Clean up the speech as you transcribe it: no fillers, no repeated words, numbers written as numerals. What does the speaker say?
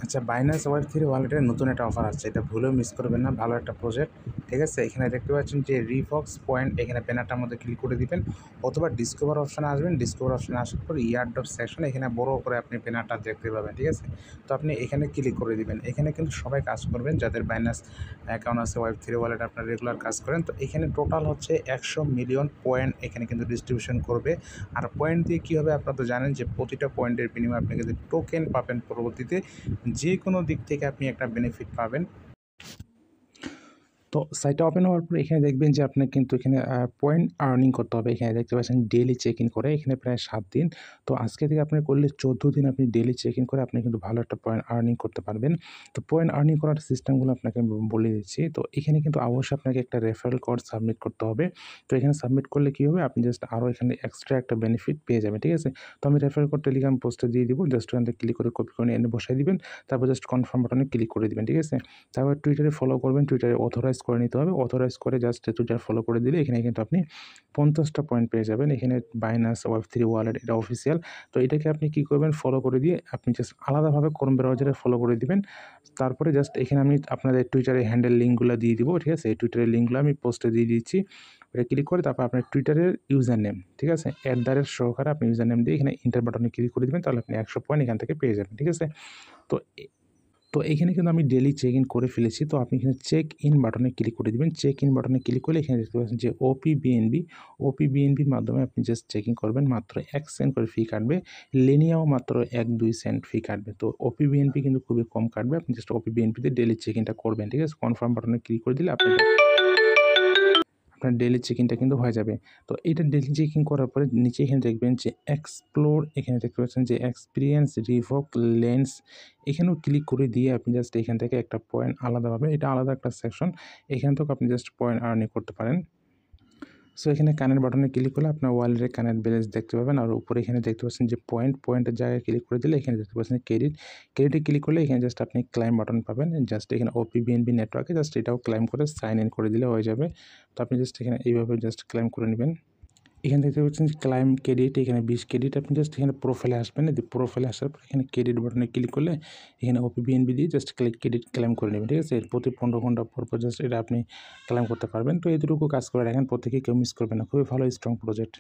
আচ্ছা, Binance web 3 ওয়ালেটের নতুন একটা অফার আসছে, এটা ভুলেও মিস করবেন না। ভালো একটা প্রজেক্ট, ঠিক আছে। এখানে দেখতে পাচ্ছেন যে রিফক্স পয়েন্ট, এখানে ব্যানারটার মধ্যে ক্লিক করে দিবেন অথবা ডিসকভার অপশানে আসবেন। ডিসকভার অপশানে আসার পর ইয়ারড্রপ সেকশন, এখানে বড় করে আপনি ব্যানারটা দেখতে পাবেন, ঠিক আছে। তো আপনি এখানে ক্লিক করে দিবেন। এখানে কিন্তু সবাই কাজ করবেন যাদের বাইন্যান্স অ্যাকাউন্ট আছে, ওয়েব 3 ওয়ালেট আপনার রেগুলার কাজ করেন। তো এখানে টোটাল হচ্ছে 100 মিলিয়ন পয়েন্ট এখানে কিন্তু ডিস্ট্রিবিউশন করবে। আর পয়েন্ট দিয়ে কী হবে, আপনারা তো জানেন যে প্রতিটা পয়েন্টের বিনিময়ে আপনি কিন্তু টোকেন পাবেন। পরবর্তীতে যে কোনো দিক থেকে আপনি একটা বেনিফিট পাবেন। তো সাইটটা ওপেন হওয়ার পর এখানে দেখবেন যে আপনার কিন্তু এখানে পয়েন্ট আর্নিং করতে হবে। এখানে দেখতে পাচ্ছেন ডেইলি চেক ইন করে, এখানে প্রায় 7 দিন। তো আজকে থেকে আপনি করলে 14 দিন আপনি ডেইলি চেক ইন করে আপনি কিন্তু ভালো একটা পয়েন্ট আর্নিং করতে পারবেন। তো পয়েন্ট আর্নিং করার সিস্টেমগুলো আপনাকে বলে দিচ্ছি। তো এখানে কিন্তু অবশ্যই আপনাকে একটা রেফারেল কোড সাবমিট করতে হবে। তো এখানে সাবমিট করলে কী হবে, আপনি জাস্ট আরও এখানে এক্সট্রা একটা বেনিফিট পেয়ে যাবেন, ঠিক আছে। তো আমি রেফারেল কোড টেলিগ্রাম পোস্টে দিয়ে দিব। জাস্ট ওখান থেকে ক্লিক করে কপি করে এনে বসাই দিবেন। তারপর জাস্ট কনফার্ম বাটনে ক্লিক করে দিবেন, ঠিক আছে। তারপর টুইটারে ফলো করবেন, টুইটারে অথরাইজ করে নিতে হবে। অথরাইজ করে জাস্ট টুইটার ফলো করে দিলে এখানে কিন্তু আপনি 50টা পয়েন্ট পেয়ে যাবেন। এখানে বাইন্যান্স ওয়েব 3 ওয়ালেট, এটা অফিসিয়াল। তো এটাকে আপনি কী করবেন, ফলো করে দিয়ে আপনি জাস্ট আলাদাভাবে ক্রোম ব্রাউজারে ফলো করে দিবেন। তারপরে জাস্ট এখানে আমি আপনাদের টুইটারের হ্যান্ডেল লিঙ্কগুলো দিয়ে দিব, ঠিক আছে। এই টুইটারের লিঙ্কগুলো আমি পোস্টে দিয়ে দিচ্ছি। এটা ক্লিক করে তারপর আপনার টুইটারের ইউজার নেম, ঠিক আছে, সহকারে আপনি ইউজার নেম দিয়ে এখানে এন্টার বাটনে ক্লিক করে দিবেন। তাহলে আপনি 100 পয়েন্ট এখান থেকে পেয়ে যাবেন, ঠিক আছে। তো তো এখানে কিন্তু আমি ডেইলি চেক ইন করে ফেলেছি। তো আপনি এখানে চেক ইন বাটনে ক্লিক করে দিবেন। চেক ইন বাটনে ক্লিক করলে এখানে দেখতে পাচ্ছেন যে ওপি বিএনবির মাধ্যমে আপনি জাস্ট চেক ইন করবেন। মাত্র 1 সেন্ট করে ফি কাটবে। লেনিয়াও মাত্র 1-2 সেন্ট ফি কাটবে। তো ওপি বিএনপি কিন্তু খুবই কম কাটবে। আপনি জাস্ট ওপি বিএনপিতে ডেইলি চেক ইনটা করবেন, ঠিক আছে। কনফার্ম বাটনে ক্লিক করে দিলে আপনার ডেইলি চেক ইনটা কিন্তু হয়ে যাবে। তো এটা ডেইলি চেক ইন করার পরে নিচে এখানে দেখবেন যে এক্সপ্লোর, এখানে দেখতে পাচ্ছেন যে এক্সপিরিয়েন্স রিভোক লেন্স, এখানেও ক্লিক করে দিয়ে আপনি জাস্ট এখান থেকে একটা পয়েন্ট আলাদাভাবে, এটা আলাদা একটা সেকশন, এখান থেকে আপনি জাস্ট পয়েন্ট আর্নিং করতে পারেন। সো এখানে কানেক্ট বাটনে ক্লিক করলে আপনার ওয়ালেটের কানেক্ট ব্যালেন্স দেখতে পাবেন। আর উপরে এখানে দেখতে পাচ্ছেন যে পয়েন্টের জায়গায় ক্লিক করে দিলে এখানে দেখতে পাচ্ছেন ক্রেডিটে ক্লিক করলে এখানে জাস্ট আপনি ক্লাইম বাটন পাবেন। জাস্ট এখানে ওপি বিএনবি নেটওয়ার্কে জাস্ট এটাও ক্লাইম করে সাইন ইন করে দিলে হয়ে যাবে। তো আপনি জাস্ট এখানে এইভাবে জাস্ট ক্লাইম করে নেবেন। এখানে দেখতে পাচ্ছেন যে ক্লাইম ক্রেডিট, এখানে 20 ক্রেডিট। আপনি জাস্ট এখানে প্রোফাইলে আসবেন। প্রোফাইলে আসার পর এখানে ক্রেডিট বাটনে ক্লিক করলে এখানে ওপি বিএনবি দিয়ে জাস্ট ক্রেডিট ক্লেম করে নেবেন, ঠিক আছে। প্রতি 15 ঘন্টা পর জাস্ট এটা আপনি ক্লেম করতে পারবেন। তো এতটুকু কাজ করে রাখেন, প্রত্যেকে কেউ মিস করবেন না। খুবই ভালো স্ট্রং প্রজেক্ট।